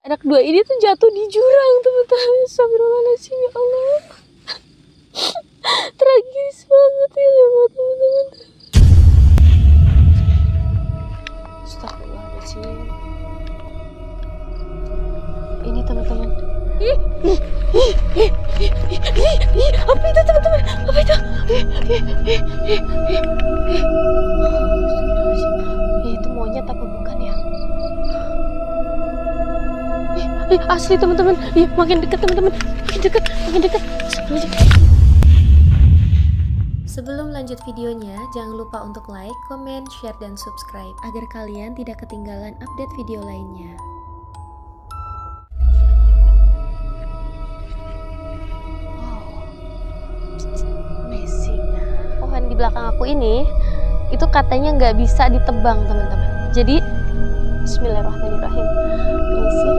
Anak dua ini tuh jatuh di jurang, teman-teman. Astagfirullahaladzim, ya Allah. Tragis banget ya teman-teman. Astagfirullahaladzim. Ini teman-teman. Apa itu teman-teman? Apa itu? Itu monyet apa bukan ya? Asli teman-teman. Makin dekat teman-teman. Makin dekat. Sebelum lanjut videonya, jangan lupa untuk like, comment, share, dan subscribe agar kalian tidak ketinggalan update video lainnya. Amazing. Pohon di belakang aku ini itu katanya nggak bisa ditebang teman-teman. Jadi Bismillahirrahmanirrahim. Ini sih.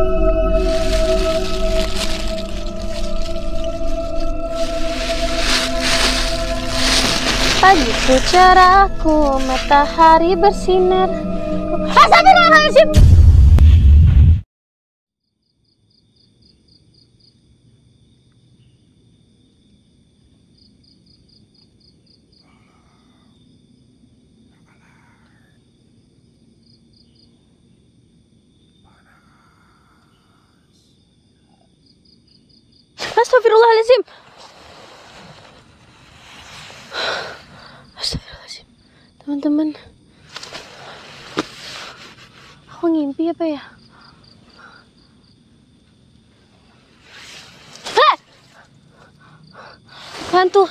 Pagiku cerahku, matahari bersinar. Astagfirullahaladzim. Astagfirullahaladzim. Astagfirullahaladzim. Teman-teman, aku ngimpi apa ya? Hantu.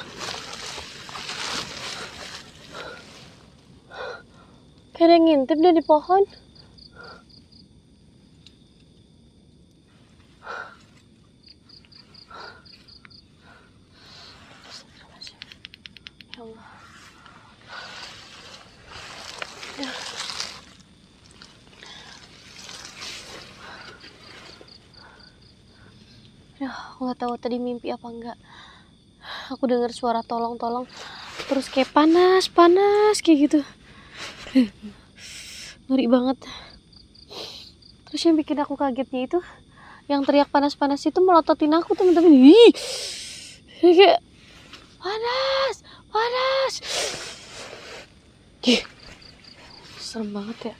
Kayak ada yang ngintip deh di pohon. Ya Allah. Ya, aku nggak tahu tadi mimpi apa enggak. Aku dengar suara tolong-tolong, terus kayak panas kayak gitu. Ngeri banget. Terus yang bikin aku kagetnya itu, yang teriak panas-panas itu melototin aku teman-teman. Ih, kayak panas. Ih, serem banget ya.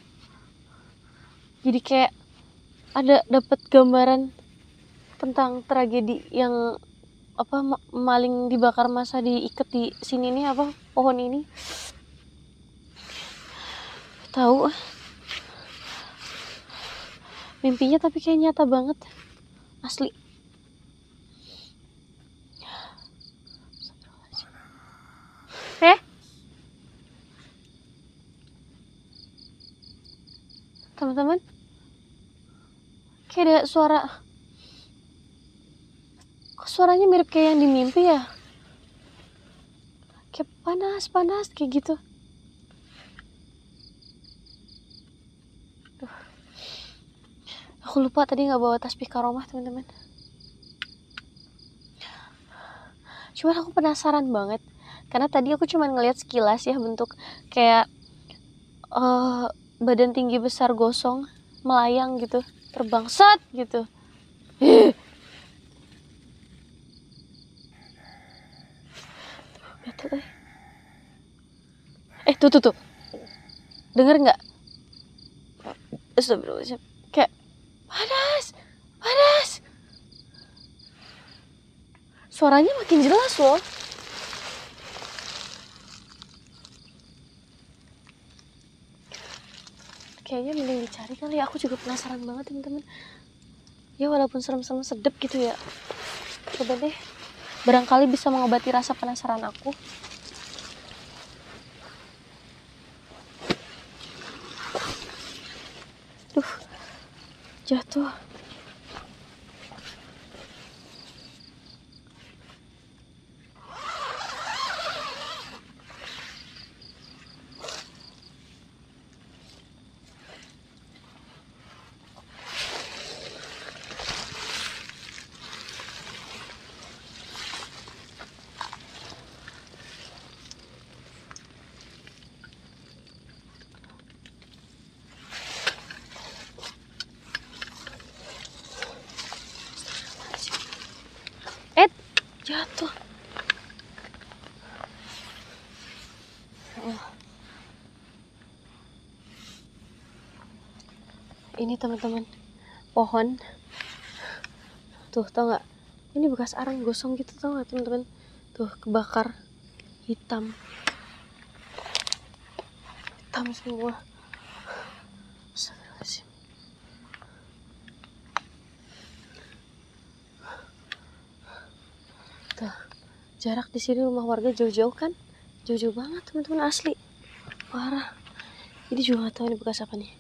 Jadi kayak ada dapat gambaran tentang tragedi yang apa maling dibakar massa diikat di sini nih apa pohon ini. Tahu mimpinya tapi kayak nyata banget asli. Teman-teman, kayak ada suaranya mirip kayak yang di mimpi ya, kayak panas kayak gitu. Aku lupa tadi nggak bawa tasbih karomah teman-teman. Cuman aku penasaran banget karena tadi aku cuma ngeliat sekilas ya bentuk kayak badan tinggi besar gosong melayang gitu, terbang set gitu. Tuh. Denger nggak? Astagfirullahaladzim. Kayak panas. Suaranya makin jelas loh. Kayaknya mending dicari kali ya. Aku juga penasaran banget teman-teman. Ya walaupun serem-serem sedep gitu ya. Coba deh. Barangkali bisa mengobati rasa penasaran aku. Jatuh. ini teman-teman, pohon tuh, tau nggak, ini bekas arang gosong gitu, tau nggak teman-teman, tuh kebakar, hitam semua. Astagfirullahaladzim. Tuh, jarak di sini rumah warga jauh-jauh kan, jauh-jauh banget teman-teman, asli parah. Ini juga nggak tahu ini bekas apa nih.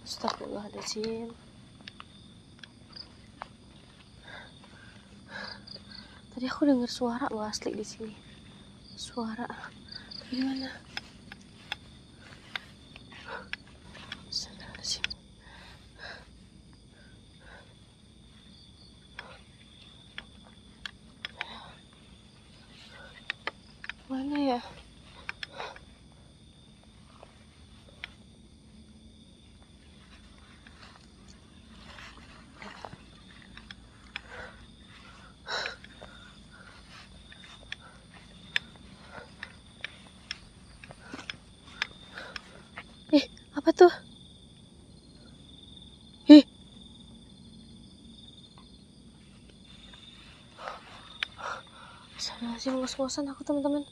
Astagfirullahaladzim. Tadi aku dengar suara loh, asli di sini. Suara. Tapi mana? Astagfirullahaladzim. Mana ya? Apa tuh? Masih ngos-ngosan aku teman-teman.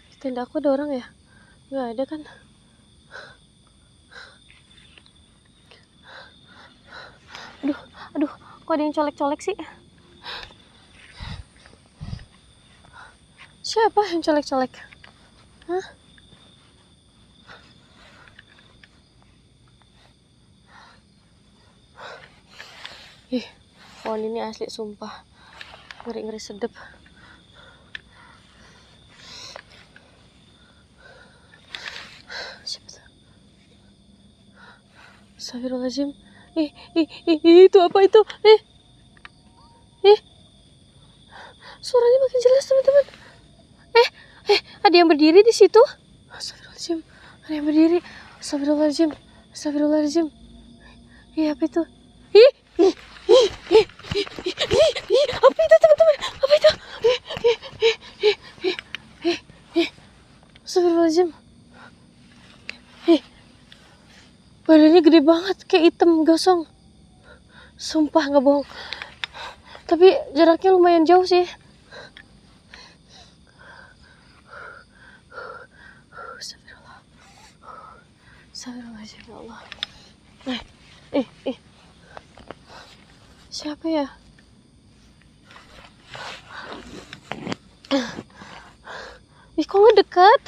Di tenda aku ada orang ya? Nggak ada kan? Aduh, kok ada yang colek-colek sih? Siapa yang colek-colek? Hah? Pohon ini asli sumpah ngeri-ngeri sedep. Siapa tuh? Astagfirullahaladzim. Itu apa itu? Suaranya makin jelas teman-teman. Ada yang berdiri di situ. Astagfirullahaladzim. Ada yang berdiri. Astagfirullahaladzim. Astagfirullahaladzim. Apa itu? Apa itu teman-teman? Apa itu? Astagfirullahaladzim. Badannya gede banget, kayak hitam gosong. Sumpah nggak bohong. Tapi jaraknya lumayan jauh sih. Astagfirullahaladzim, ya Allah. Siapa ya? Kok nggak dekat?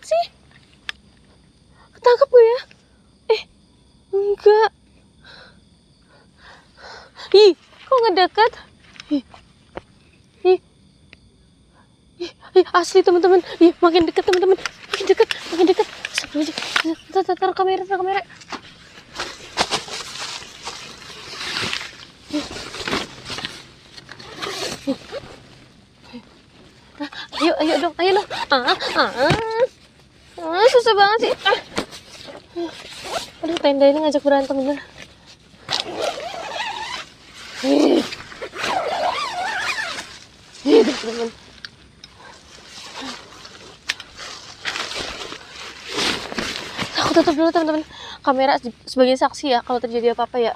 Sih? Ketangkap gue ya? Enggak. Kok nggak dekat? Asli teman-teman. Makin dekat teman-teman. Makin dekat. Taruh kamera. Ayo dong. Susah banget sih. Aduh, tenda ini ngajak berantem bener. Teman-teman. Aku tutup dulu teman-teman kamera sebagai saksi ya kalau terjadi apa-apa ya.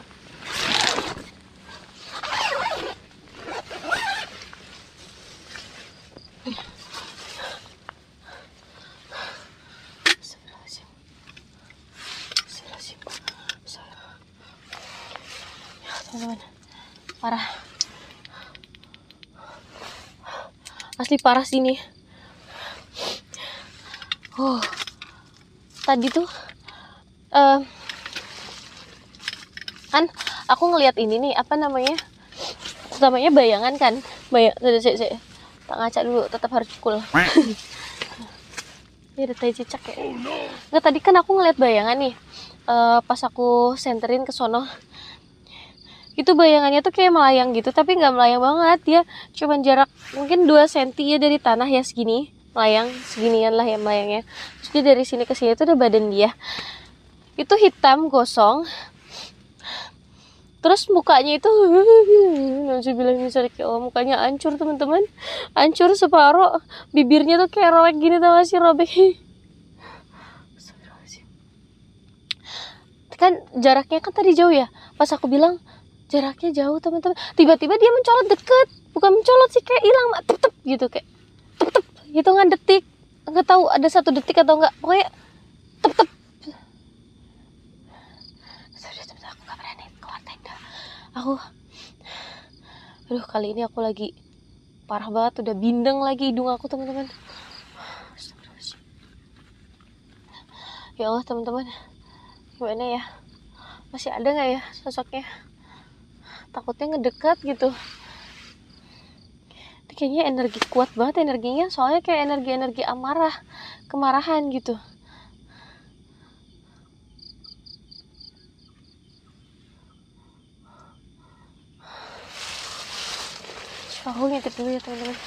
Teman-teman, parah, asli parah sini. Tadi tuh kan aku ngelihat ini nih, apa namanya bayangan kan, tak ngaca dulu, tetap harus pukul. Ini ada tai cicak ya. Nggak, tadi kan aku ngelihat bayangan nih, pas aku senterin ke sono. Itu bayangannya tuh kayak melayang gitu, tapi nggak melayang banget, dia cuman jarak mungkin 2 cm ya dari tanah ya, segini melayang, seginian lah ya melayangnya. Terus dia dari sini ke sini tuh udah badan dia itu hitam gosong, terus mukanya itu bilang misalnya kayak mukanya hancur teman-teman, hancur separuh, bibirnya tuh kayak robek gini, tau gak sih, robek. Astagfirullahaladzim. Astagfirullahaladzim. Astagfirullahaladzim. Astagfirullahaladzim. Astagfirullahaladzim. Astagfirullahaladzim. Astagfirullahaladzim. Astagfirullahaladzim. Astagfirullahaladzim. Astagfirullahaladzim. Astagfirullahaladzim. kan jaraknya kan tadi jauh ya, pas aku bilang jaraknya jauh teman-teman, tiba-tiba dia mencolot deket, bukan mencolot sih, kayak hilang tep gitu, kayak tep hitungan detik, nggak tahu ada 1 detik atau enggak, pokoknya tep. Aku nggak berani keluar tenda. Aduh, kali ini aku lagi parah banget, udah bindeng lagi hidung aku teman-teman. Ya Allah teman-teman, gimana ya, masih ada nggak ya sosoknya? Takutnya ngedekat gitu. Ini kayaknya energi kuat banget energinya, soalnya kayak energi amarah, kemarahan gitu. Aku ngintip dulu ya teman-teman.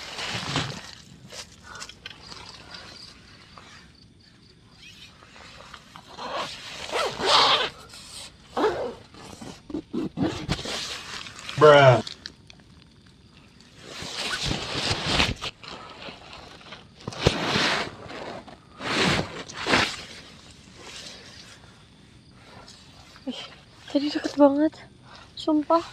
Bruh. Tadi deket banget, sumpah.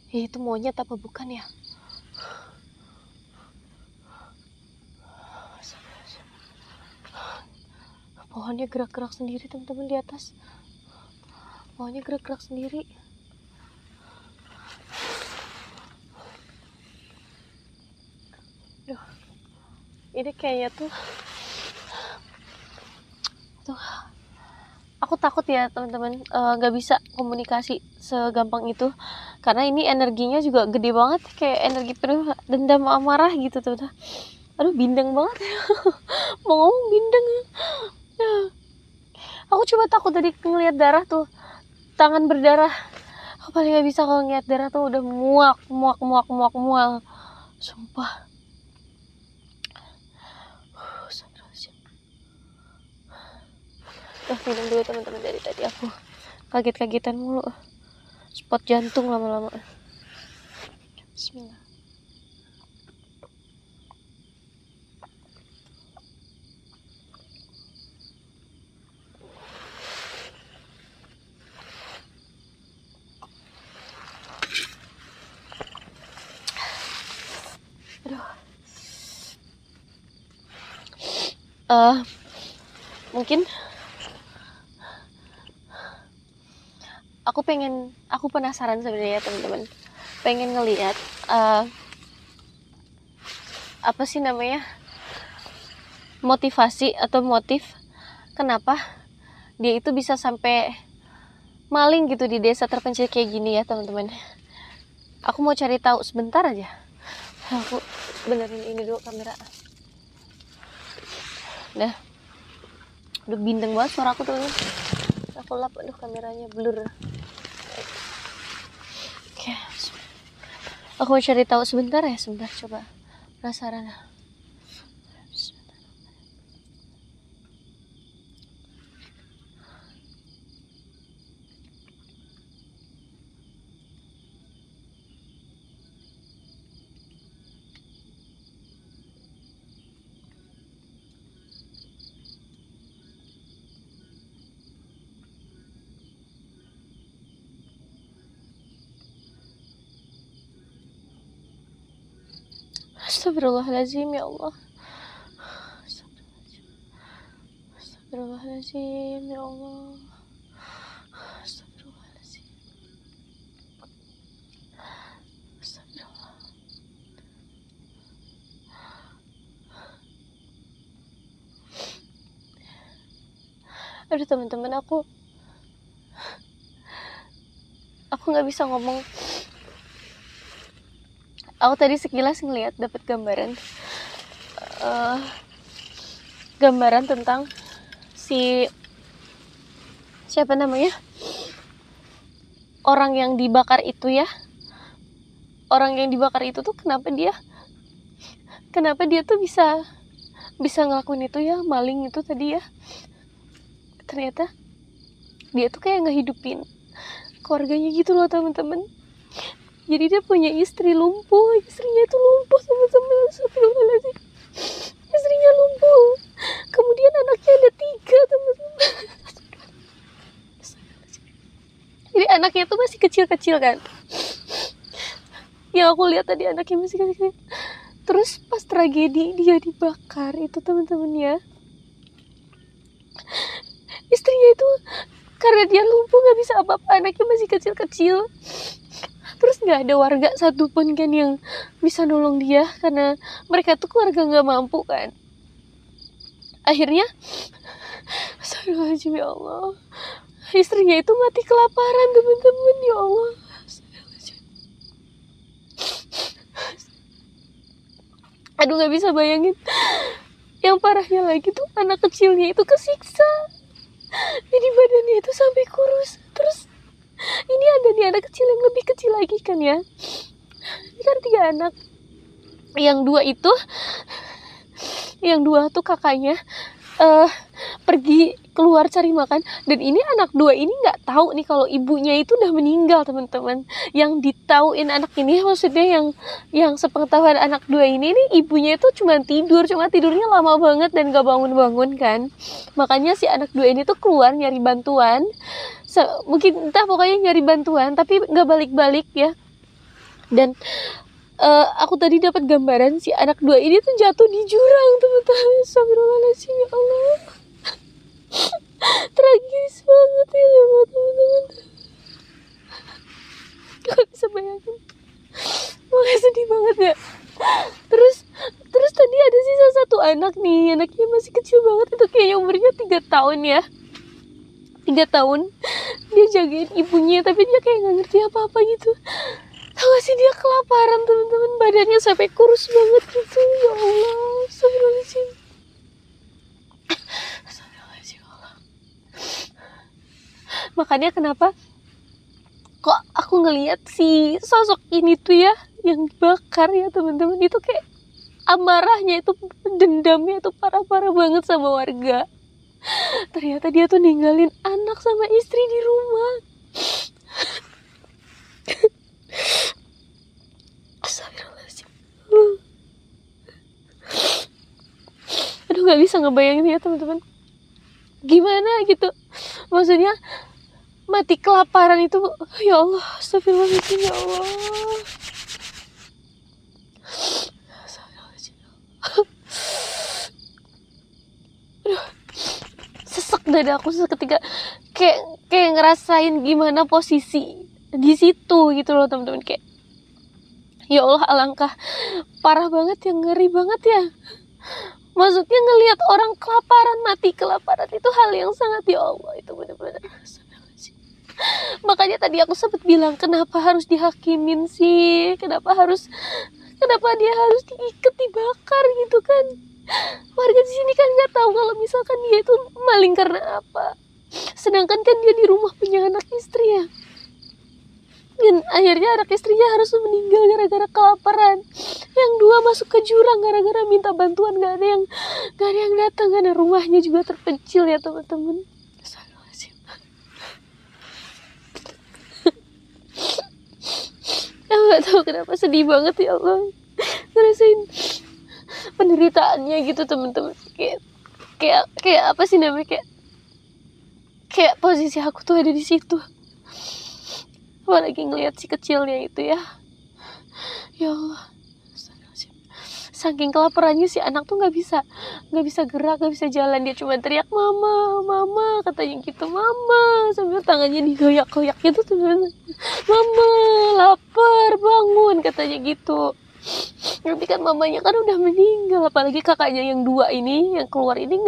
Ya, itu monyet apa bukan ya? Pohonnya gerak-gerak sendiri teman-teman di atas. Pohonnya gerak-gerak sendiri. Duh, ini kayaknya tuh aku takut ya teman-teman, nggak bisa komunikasi segampang itu, karena ini energinya juga gede banget, kayak energi penuh dendam amarah gitu tuh. Aduh, bindeng banget. Mau ngomong bindeng. Aku coba takut tadi ngeliat darah tuh, tangan berdarah. Aku paling nggak bisa kalau ngeliat darah tuh, udah mual, sumpah. Minum dulu teman-teman, dari tadi aku kaget-kagetan mulu, spot jantung lama-lama. Bismillah. Aduh. Mungkin aku penasaran sebenarnya teman-teman, pengen ngelihat apa sih namanya, motivasi atau motif kenapa dia itu bisa sampai maling gitu di desa terpencil kayak gini ya teman-teman. Aku mau cari tahu sebentar aja. Aku benerin ini dulu kamera. Nah, udah bindeng banget suara aku teman-teman. Aku lap, aduh kameranya blur. Oke. Aku mau cari tahu sebentar ya, sebentar, coba. Penasaran. Astagfirullahaladzim, ya Allah. Astagfirullahaladzim, ya Allah. Astagfirullahaladzim. Astagfirullah. Aduh teman-teman, aku nggak bisa ngomong. Aku tadi sekilas ngelihat, dapat gambaran tentang siapa namanya, orang yang dibakar itu ya. Orang yang dibakar itu tuh kenapa dia kenapa dia tuh bisa ngelakuin itu ya, maling itu tadi ya. Ternyata dia tuh kayak ngehidupin keluarganya gitu loh teman-teman. Jadi dia punya istri lumpuh, istrinya itu lumpuh teman-teman. Astagfirullahaladzim, istrinya lumpuh, kemudian anaknya ada 3 teman-teman. Jadi anaknya tuh masih kecil-kecil kan, yang aku lihat tadi anaknya masih kecil. Terus pas tragedi dia dibakar itu teman-teman ya, istrinya itu karena dia lumpuh nggak bisa apa-apa, anaknya masih kecil-kecil. Terus nggak ada warga satupun kan yang bisa nolong dia, karena mereka tuh keluarga nggak mampu kan. Akhirnya, astagfirullahaladzim ya Allah, istrinya itu mati kelaparan teman-teman, ya Allah. Aduh, nggak bisa bayangin. Yang parahnya lagi tuh anak kecilnya itu kesiksa, jadi badannya itu sampai kurus. Terus ini ada nih anak kecil yang lebih kecil lagi kan ya, ini kan 3 anak. Yang dua tuh kakaknya pergi keluar cari makan, dan ini anak 2 ini nggak tahu nih kalau ibunya itu udah meninggal teman-teman. Yang ditauin anak ini, maksudnya yang sepengetahuan anak 2 ini nih, ibunya itu cuma tidurnya lama banget dan gak bangun-bangun kan. Makanya si anak 2 ini tuh keluar nyari bantuan, mungkin entah pokoknya nyari bantuan tapi nggak balik-balik ya. Dan aku tadi dapat gambaran si anak 2 ini tuh jatuh di jurang teman-teman. Astagfirullahaladzim ya Allah, tragis banget ya teman-teman. Gak bisa bayangin, makanya sedih banget ya. Terus tadi ada sisa 1 anak nih, anaknya masih kecil banget, itu kayaknya umurnya 3 tahun ya. 3 tahun dia jagain ibunya, tapi dia kayak gak ngerti apa-apa gitu. Tahu gak sih, dia kelaparan teman-teman, badannya sampai kurus banget gitu. Ya Allah, astagfirullahaladzim. Astagfirullahaladzim Allah. Makanya kenapa kok aku ngelihat si sosok ini tuh ya, yang dibakar ya teman-teman, itu kayak amarahnya itu, dendamnya itu parah-parah banget sama warga. Ternyata dia tuh ninggalin anak sama istri di rumah. Astagfirullahaladzim. Aduh, gak bisa ngebayangin ya teman-teman, gimana gitu. Maksudnya mati kelaparan itu, ya Allah, astagfirullahaladzim ya Allah. Astagfirullahaladzim. Aduh, sesek dada aku seketika, kayak ngerasain gimana posisi di situ gitu loh teman-teman. Kayak ya Allah, alangkah parah banget ya, ngeri banget ya. Maksudnya ngelihat orang kelaparan, mati kelaparan itu hal yang sangat, ya Allah, itu benar-benar. Makanya tadi aku sempat bilang, kenapa harus dihakimin sih, kenapa dia harus diikat, dibakar gitu kan. Warga di sini kan nggak tahu kalau misalkan dia itu maling karena apa. Sedangkan kan dia di rumah punya anak istri ya. Dan akhirnya anak istrinya harus meninggal gara-gara kelaparan. Yang 2 masuk ke jurang gara-gara minta bantuan, gak ada yang datang, karena rumahnya juga terpencil ya teman-teman. Aku gak tahu kenapa sedih banget ya Allah, ngerasain penderitaannya gitu teman-teman. Kayak apa sih namanya, kayak posisi aku tuh ada di situ. Apalagi ngelihat si kecilnya itu ya. Ya Allah, saking kelaparannya si anak tuh nggak bisa gerak, nggak bisa jalan. Dia cuma teriak mama, mama, katanya gitu, mama, sambil tangannya digoyak-goyak gitu tuh, mama lapar, bangun, katanya gitu. Tapi kan mamanya kan udah meninggal, apalagi kakaknya yang 2 ini, yang keluar ini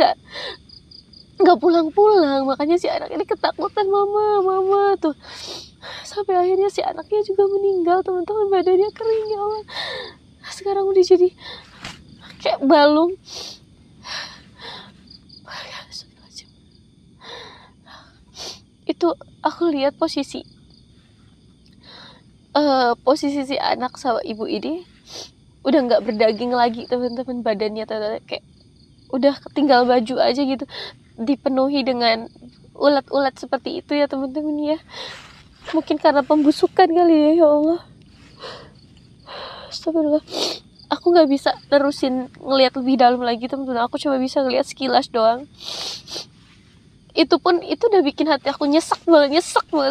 nggak pulang-pulang. Makanya si anak ini ketakutan, mama tuh. Sampai akhirnya si anaknya juga meninggal teman-teman, badannya kering ya Allah. Sekarang udah jadi kayak balung. Itu aku lihat posisi si anak sama ibu ini udah nggak berdaging lagi teman-teman, badannya kayak udah tinggal baju aja gitu, dipenuhi dengan ulat-ulat seperti itu ya teman-teman ya. Mungkin karena pembusukan kali ya, ya Allah. Astagfirullah. Aku nggak bisa terusin ngelihat lebih dalam lagi teman-teman, aku cuma bisa ngelihat sekilas doang. Itu pun itu udah bikin hati aku nyesek banget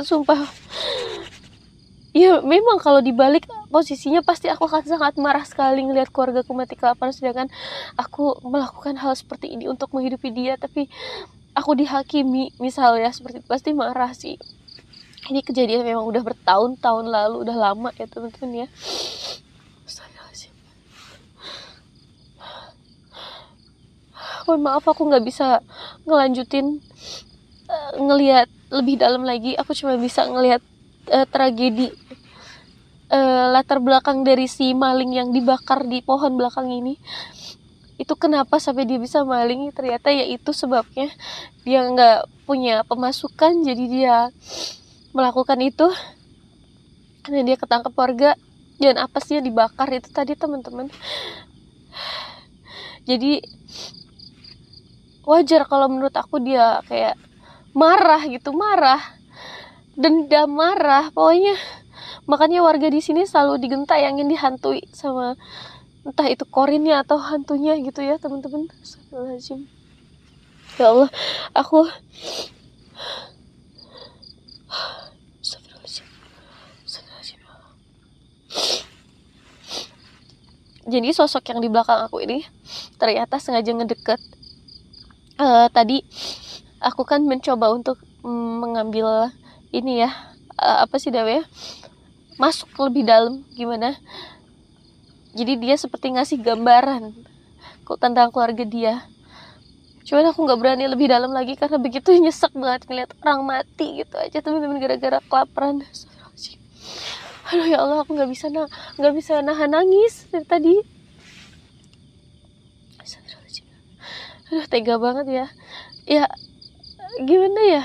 sumpah. Ya memang kalau dibalik posisinya pasti aku akan sangat marah sekali ngelihat keluargaku mati kelaparan, sedangkan aku melakukan hal seperti ini untuk menghidupi dia, tapi aku dihakimi misalnya seperti itu, pasti marah sih. Ini kejadian memang udah bertahun-tahun lalu, udah lama ya teman-teman ya. Mohon maaf aku nggak bisa ngelanjutin ngelihat lebih dalam lagi. Aku cuma bisa ngelihat tragedi latar belakang dari si maling yang dibakar di pohon belakang ini. Itu kenapa sampai dia bisa maling, ternyata ya itu sebabnya dia nggak punya pemasukan, jadi dia melakukan itu karena dia ketangkep warga dan apesnya dibakar itu tadi teman-teman. Jadi wajar kalau menurut aku dia kayak marah gitu, dendam, marah pokoknya. Makanya warga di sini selalu digentayangin, dihantui sama entah itu korinnya atau hantunya gitu ya teman-teman. Astagfirullahaladzim. Ya Allah, aku jadi sosok yang di belakang aku ini ternyata sengaja ngedeket. Tadi aku kan mencoba untuk mengambil ini ya, apa sih namanya, masuk lebih dalam gimana. Jadi dia seperti ngasih gambaran tentang keluarga dia. Cuman aku nggak berani lebih dalam lagi karena begitu nyesek banget ngeliat orang mati gitu aja teman-teman, gara-gara kelaparan. Aduh ya Allah, aku nggak bisa nahan nangis dari tadi. Aduh tega banget ya. Ya gimana ya?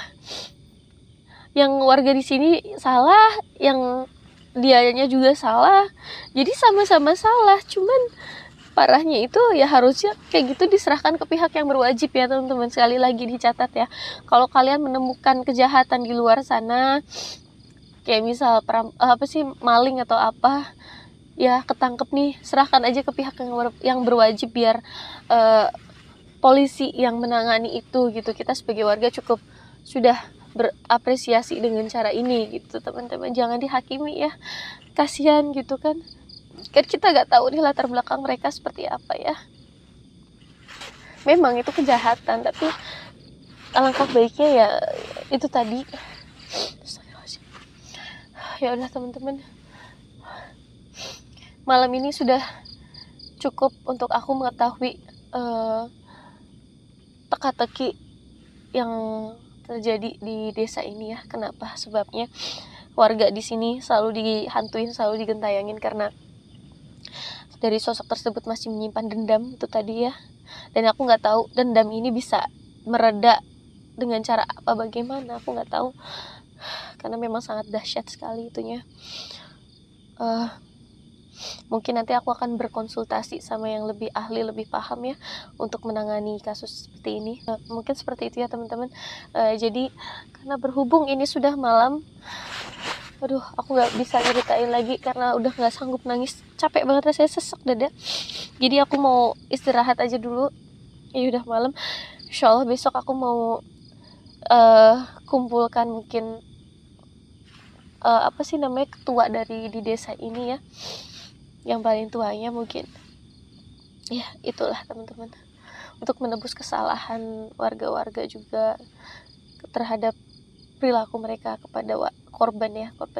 Yang warga di sini salah, yang dianya juga salah. Jadi sama-sama salah. Cuman parahnya itu ya harusnya kayak gitu diserahkan ke pihak yang berwajib ya teman-teman. Sekali lagi dicatat ya, kalau kalian menemukan kejahatan di luar sana, kayak misal maling atau apa, ya ketangkep nih, serahkan aja ke pihak yang berwajib biar polisi yang menangani itu gitu. Kita sebagai warga cukup sudah berapresiasi dengan cara ini gitu teman-teman. Jangan dihakimi ya, kasihan gitu kan kita gak tahu nih latar belakang mereka seperti apa ya. Memang itu kejahatan, tapi alangkah baiknya ya itu tadi. Ya udah teman-teman, malam ini sudah cukup untuk aku mengetahui teka-teki yang terjadi di desa ini ya. Kenapa sebabnya warga di sini selalu dihantuin, selalu digentayangin karena dari sosok tersebut masih menyimpan dendam itu tadi ya. Dan aku nggak tahu dendam ini bisa mereda dengan cara apa, bagaimana, aku nggak tahu karena memang sangat dahsyat sekali itunya. Mungkin nanti aku akan berkonsultasi sama yang lebih ahli, lebih paham ya untuk menangani kasus seperti ini. Mungkin seperti itu ya teman-teman. Jadi karena berhubung ini sudah malam, aduh aku nggak bisa ceritain lagi karena udah nggak sanggup nangis, capek banget rasanya, sesek dada. Jadi aku mau istirahat aja dulu. Ya udah malam. Insya Allah besok aku mau kumpulkan mungkin ketua dari di desa ini ya, yang paling tuanya mungkin. Ya itulah teman-teman, untuk menebus kesalahan warga-warga juga terhadap perilaku mereka kepada korban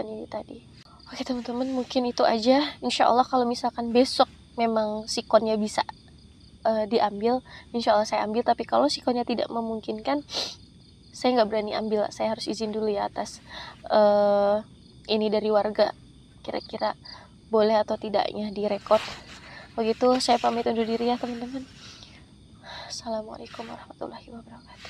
ini tadi. Oke teman-teman, mungkin itu aja. Insya Allah kalau misalkan besok memang sikonnya bisa diambil, insya Allah saya ambil. Tapi kalau sikonnya tidak memungkinkan, saya nggak berani ambil. Saya harus izin dulu ya atas ini dari warga, kira-kira boleh atau tidaknya direkod. Begitu, saya pamit undur diri ya teman-teman. Assalamualaikum warahmatullahi wabarakatuh.